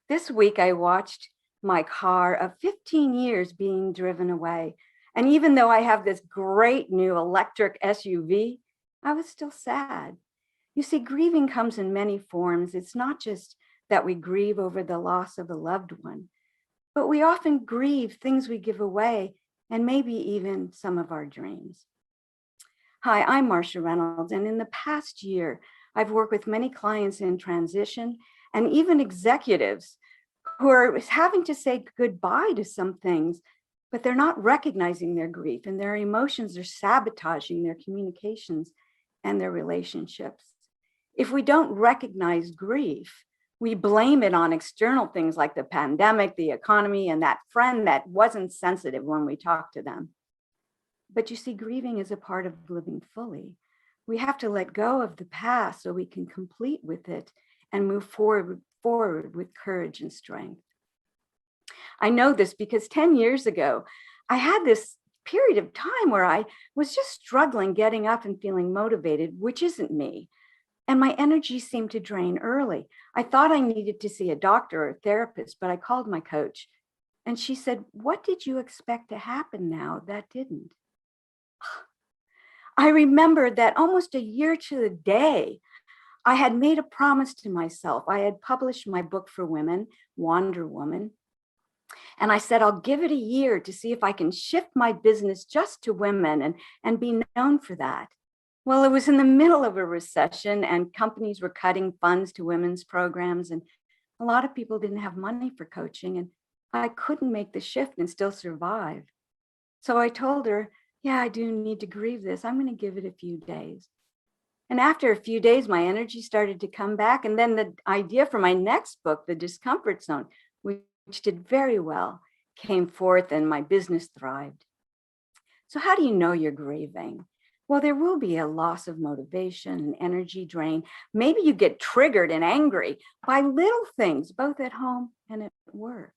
This week, I watched my car of 15 years being driven away. And even though I have this great new electric SUV, I was still sad. You see, grieving comes in many forms. It's not just that we grieve over the loss of a loved one, but we often grieve things we give away and maybe even some of our dreams. Hi, I'm Marcia Reynolds, and in the past year, I've worked with many clients in transition and even executives who are having to say goodbye to some things, but they're not recognizing their grief, and their emotions are sabotaging their communications and their relationships. If we don't recognize grief, we blame it on external things like the pandemic, the economy, and that friend that wasn't sensitive when we talked to them. But you see, grieving is a part of living fully. We have to let go of the past so we can complete with it and move forward with courage and strength. I know this because 10 years ago, I had this period of time where I was just struggling getting up and feeling motivated, which isn't me. And my energy seemed to drain early. I thought I needed to see a doctor or a therapist, but I called my coach and she said, "What did you expect to happen now that didn't?" I remembered that almost a year to the day, I had made a promise to myself. I had published my book for women, Wonder Woman. And I said, I'll give it a year to see if I can shift my business just to women and be known for that. Well, it was in the middle of a recession and companies were cutting funds to women's programs. And a lot of people didn't have money for coaching. And I couldn't make the shift and still survive. So I told her, yeah, I do need to grieve this. I'm going to give it a few days. And after a few days, my energy started to come back. And then the idea for my next book, The Discomfort Zone, which did very well, came forth and my business thrived. So how do you know you're grieving? Well, there will be a loss of motivation and energy drain. Maybe you get triggered and angry by little things, both at home and at work.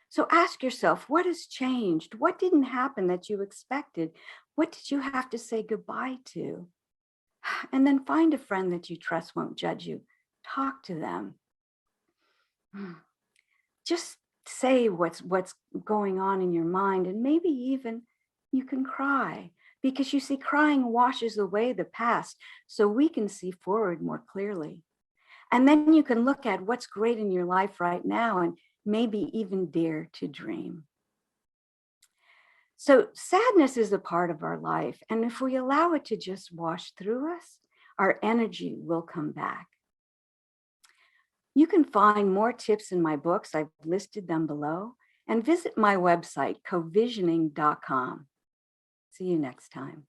So ask yourself, what has changed? What didn't happen that you expected? What did you have to say goodbye to? And then find a friend that you trust won't judge you. Talk to them. Just say what's going on in your mind, and maybe even you can cry, because you see, crying washes away the past so we can see forward more clearly. And then you can look at what's great in your life right now and maybe even dare to dream. So sadness is a part of our life. And if we allow it to just wash through us, our energy will come back. You can find more tips in my books. I've listed them below. And visit my website, covisioning.com. See you next time.